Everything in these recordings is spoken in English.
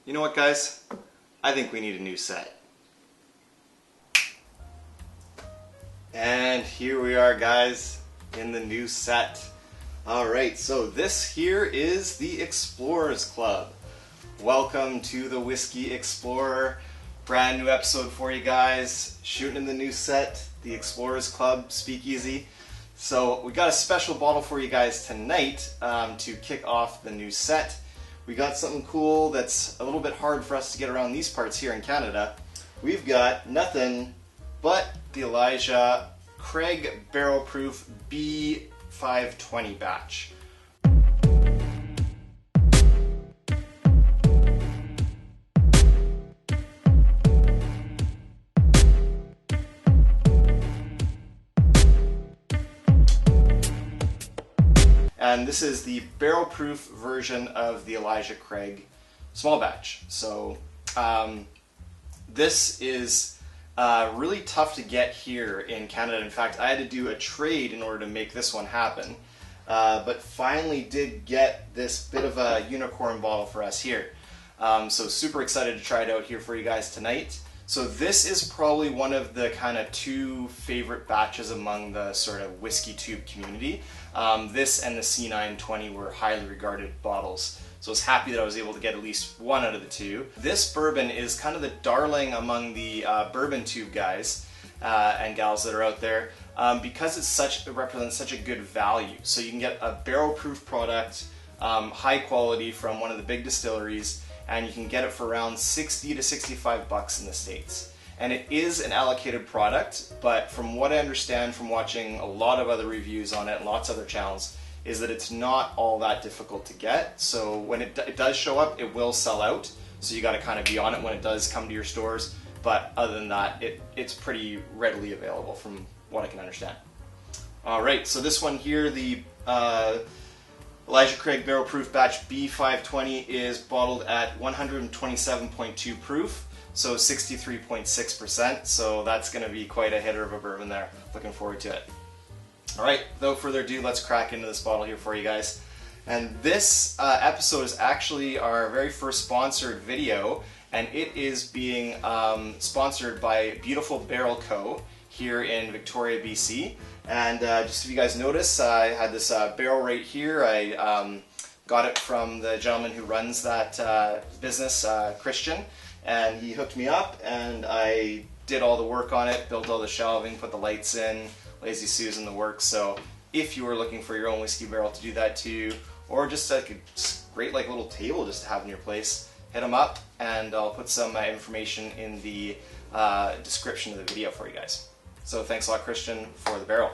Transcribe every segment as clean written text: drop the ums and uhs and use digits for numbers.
You know what, guys? I think we need a new set. And here we are, guys, in the new set. Alright, so this here is the Explorers Club. Welcome to the Whiskey Explorer. Brand new episode for you guys. Shooting in the new set, the Explorers Club Speakeasy. So we got a special bottle for you guys tonight to kick off the new set. We got something cool that's a little bit hard for us to get around these parts here in Canada. We've got nothing but the Elijah Craig Barrel Proof B520 batch. And this is the barrel proof version of the Elijah Craig small batch. So this is really tough to get here in Canada. In fact, I had to do a trade in order to make this one happen. But finally did get this bit of a unicorn bottle for us here. So super excited to try it out here for you guys tonight. So this is probably one of the kind of two favorite batches among the sort of whiskey tube community. This and the C920 were highly regarded bottles. So I was happy that I was able to get at least one out of the two. This bourbon is kind of the darling among the bourbon tube guys and gals that are out there because it represents such a good value. So you can get a barrel proof product, high quality from one of the big distilleries, and you can get it for around 60 to 65 bucks in the States. And it is an allocated product, but from what I understand from watching a lot of other reviews on it and lots of other channels, is that it's not all that difficult to get. So when it does show up, it will sell out. So you gotta kind of be on it when it does come to your stores. But other than that, it's pretty readily available from what I can understand. All right, so this one here, the Elijah Craig Barrel Proof Batch B520 is bottled at 127.2 proof, so 63.6%, so that's going to be quite a hitter of a bourbon there. Looking forward to it. Alright, without further ado, let's crack into this bottle here for you guys. And this episode is actually our very first sponsored video, and it is being sponsored by beautifulbarrelco here in Victoria, BC. And just if you guys notice, I had this barrel right here. I got it from the gentleman who runs that business, Christian, and he hooked me up and I did all the work on it, built all the shelving, put the lights in, Lazy Susan the works. So if you were looking for your own whiskey barrel to do that too, or just like a great like little table just to have in your place, hit him up and I'll put some information in the description of the video for you guys. So thanks a lot, Christian, for the barrel.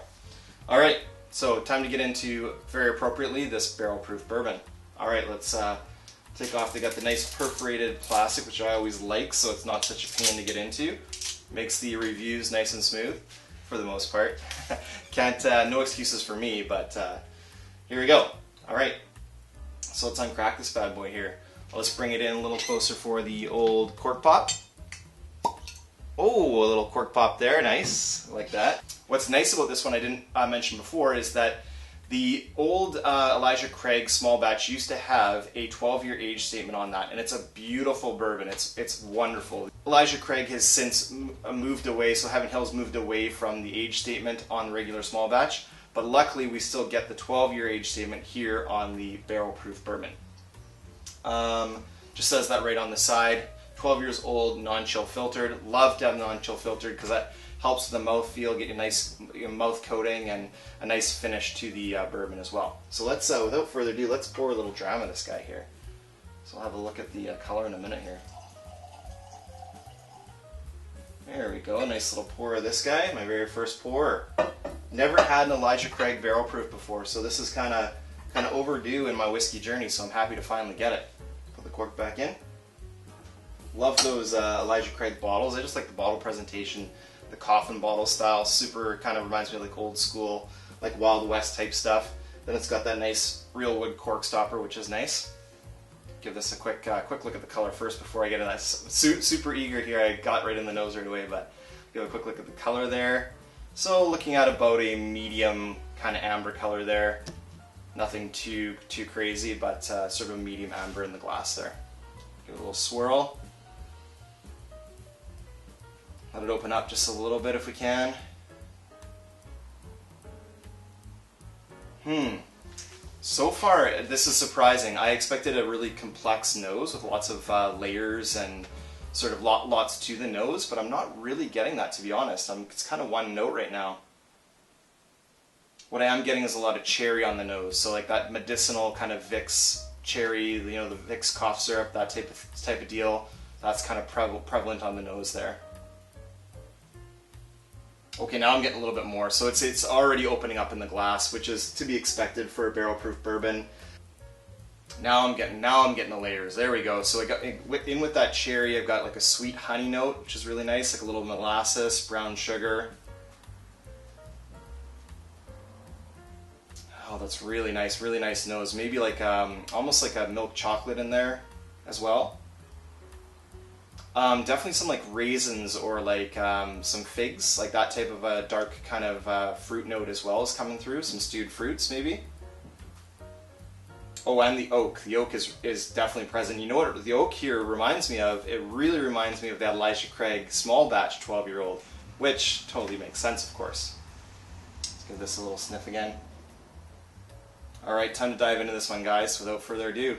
All right, so time to get into, very appropriately, this barrel proof bourbon. All right, let's take off. They got the nice perforated plastic, which I always like, so it's not such a pain to get into. Makes the reviews nice and smooth, for the most part. No excuses for me, but here we go. All right, so let's uncrack this bad boy here. Let's bring it in a little closer for the old cork pop. Oh, a little cork pop there, nice, like that. What's nice about this one I didn't mention before is that the old Elijah Craig small batch used to have a 12-year age statement on that, and it's a beautiful bourbon. It's wonderful. Elijah Craig has since moved away, so Heaven Hill's moved away from the age statement on the regular small batch, but luckily we still get the 12-year age statement here on the barrel proof bourbon. Just says that right on the side. 12 years old, non-chill filtered. Love to have non-chill filtered because that helps the mouthfeel, get you nice mouth coating and a nice finish to the bourbon as well. So let's, without further ado, let's pour a little dram of this guy here. So we'll have a look at the color in a minute here. There we go, nice little pour of this guy, my very first pour. Never had an Elijah Craig barrel proof before, so this is kind of overdue in my whiskey journey, so I'm happy to finally get it. Put the cork back in. Love those Elijah Craig bottles. I just like the bottle presentation, the coffin bottle style. Super kind of reminds me of like old school, like Wild West type stuff. Then it's got that nice real wood cork stopper, which is nice. Give this a quick look at the color first before I get into that. Super eager here. I got right in the nose right away, but give a quick look at the color there. So looking at about a medium kind of amber color there. Nothing too crazy, but sort of a medium amber in the glass there. Give it a little swirl. Let it open up just a little bit if we can. So far, this is surprising. I expected a really complex nose with lots of layers and sort of lots to the nose, but I'm not really getting that, to be honest. It's kind of one note right now. What I am getting is a lot of cherry on the nose, so like that medicinal kind of Vicks cherry, you know, the Vicks cough syrup, that type of deal. That's kind of prevalent on the nose there. Okay, now I'm getting a little bit more. So it's already opening up in the glass, which is to be expected for a barrel proof bourbon. Now I'm getting the layers. There we go. So I got in with that cherry. I've got like a sweet honey note, which is really nice, like a little molasses, brown sugar. Oh, that's really nice nose. Maybe like almost like a milk chocolate in there as well. Definitely some like raisins or like some figs, like that type of a dark kind of fruit note as well is coming through. Some stewed fruits maybe. Oh, and the oak. The oak is definitely present. You know what the oak here reminds me of? It really reminds me of that Elijah Craig small batch 12-year-old, which totally makes sense, of course. Let's give this a little sniff again. All right, time to dive into this one, guys. Without further ado,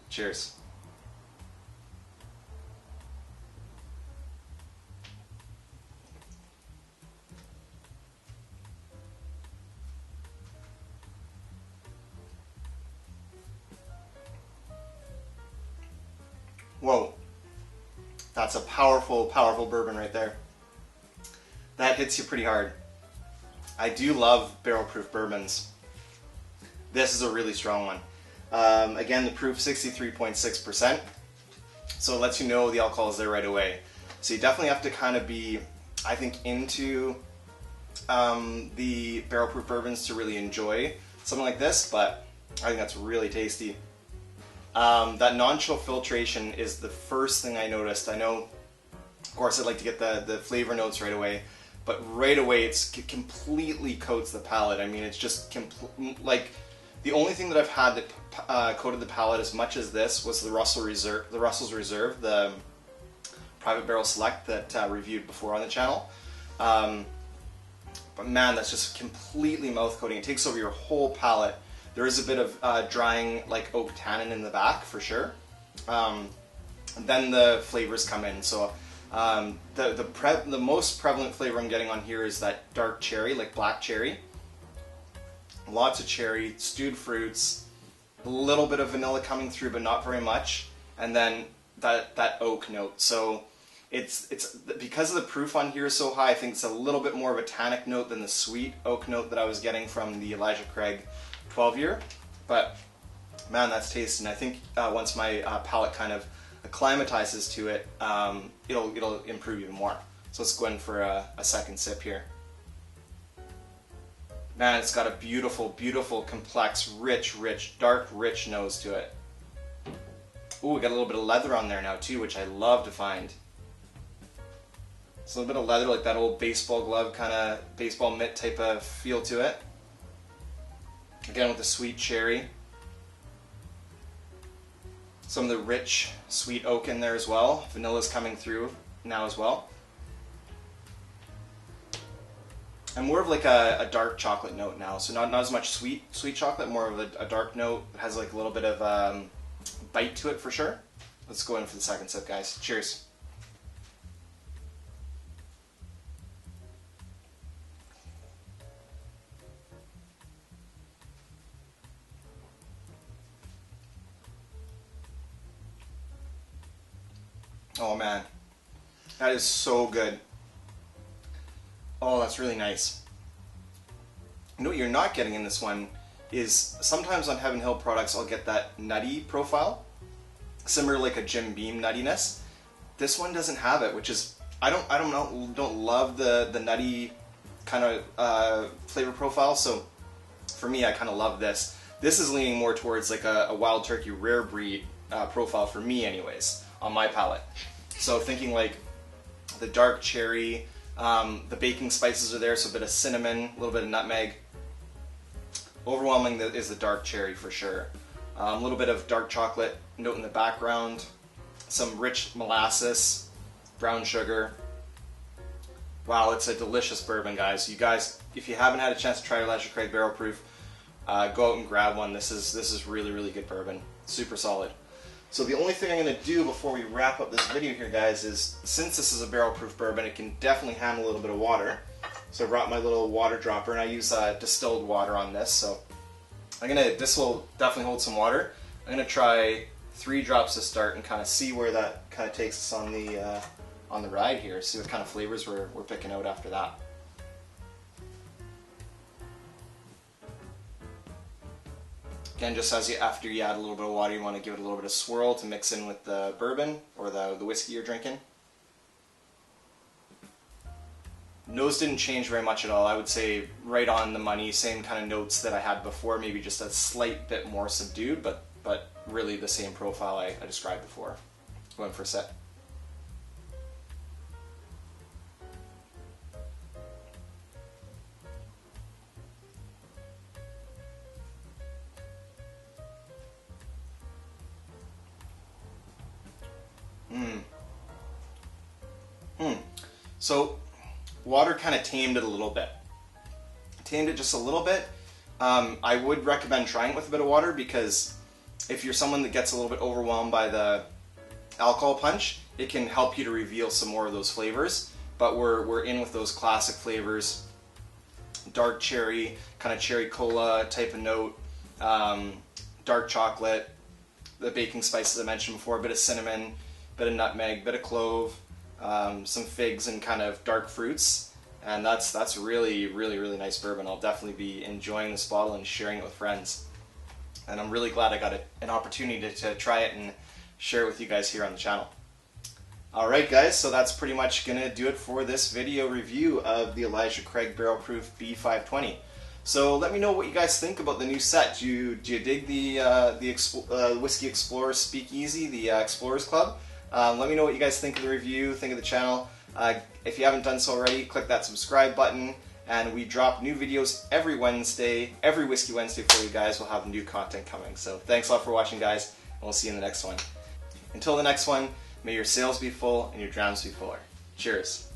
cheers. Whoa, that's a powerful bourbon right there. That hits you pretty hard. I do love barrel proof bourbons. This is a really strong one. Again, the proof 63.6%, so it lets you know the alcohol is there right away. So you definitely have to kind of be, I think, into the barrel proof bourbons to really enjoy something like this, but I think that's really tasty. That non-chill filtration is the first thing I noticed. I know, of course, I'd like to get the flavor notes right away, but right away it completely coats the palate. I mean, it's just like the only thing that I've had that coated the palate as much as this was the Russell's Reserve, the Private Barrel Select that reviewed before on the channel. But man, that's just completely mouth coating. It takes over your whole palate. There is a bit of drying, like oak tannin in the back for sure. And then the flavors come in. So the most prevalent flavor I'm getting on here is that dark cherry, like black cherry. Lots of cherry, stewed fruits, a little bit of vanilla coming through, but not very much. And then that oak note. So it's because of the proof on here is so high, I think it's a little bit more of a tannic note than the sweet oak note that I was getting from the Elijah Craig 12-year, but man, that's tasty. And I think once my palate kind of acclimatizes to it, it'll improve even more. So let's go in for a second sip here. Man, it's got a beautiful, complex, rich, dark, rich nose to it. Ooh, we got a little bit of leather on there now too, which I love to find. It's a little bit of leather, like that old baseball glove kind of baseball mitt type of feel to it. Again with the sweet cherry. Some of the rich, sweet oak in there as well. Vanilla's coming through now as well. And more of like a dark chocolate note now. So not as much sweet chocolate, more of a dark note. It has like a little bit of bite to it for sure. Let's go in for the second sip, guys. Cheers. Oh man, that is so good. Oh, that's really nice. You know what you're not getting in this one is sometimes on Heaven Hill products I'll get that nutty profile, similar like a Jim Beam nuttiness. This one doesn't have it, which is I don't love the nutty kind of flavor profile. So for me, I kind of love this. This is leaning more towards like a Wild Turkey rare breed profile for me, anyways, on my palate. So thinking like the dark cherry, the baking spices are there, so a bit of cinnamon, a little bit of nutmeg. Overwhelming is the dark cherry for sure. A little bit of dark chocolate note in the background. some rich molasses, brown sugar. Wow, it's a delicious bourbon, guys. You guys, if you haven't had a chance to try Elijah Craig Barrel Proof, go out and grab one. This is really, really good bourbon. Super solid. So the only thing I'm going to do before we wrap up this video here, guys, is since this is a barrel proof bourbon, it can definitely handle a little bit of water. So I brought my little water dropper, and I use distilled water on this. So this will definitely hold some water. I'm going to try 3 drops to start and kind of see where that kind of takes us on the ride here. See what kind of flavors we're picking out after that. Again, just after you add a little bit of water, you want to give it a little bit of swirl to mix in with the bourbon or the whiskey you're drinking. Nose didn't change very much at all. I would say right on the money, same kind of notes that I had before, maybe just a slight bit more subdued, but really the same profile I described before. Going for a sip. So water kind of tamed it a little bit. Tamed it just a little bit. I would recommend trying it with a bit of water, because if you're someone that gets a little bit overwhelmed by the alcohol punch, it can help you to reveal some more of those flavors. But we're in with those classic flavors. Dark cherry, kind of cherry cola type of note, dark chocolate, the baking spices I mentioned before, a bit of cinnamon, bit of nutmeg, bit of clove, some figs and kind of dark fruits, and that's really, really, really nice bourbon. I'll definitely be enjoying this bottle and sharing it with friends, and I'm really glad I got an opportunity to try it and share it with you guys here on the channel. Alright guys, so that's pretty much going to do it for this video review of the Elijah Craig Barrel Proof B520. So let me know what you guys think about the new set. Do you dig the Whiskey Explorer Speakeasy, the Explorers Club? Let me know what you guys think of the review, think of the channel. If you haven't done so already, click that subscribe button, and we drop new videos every Wednesday, every Whisky Wednesday for you guys. We'll have new content coming. So thanks a lot for watching, guys, and we'll see you in the next one. Until the next one, may your sails be full and your drams be fuller. Cheers.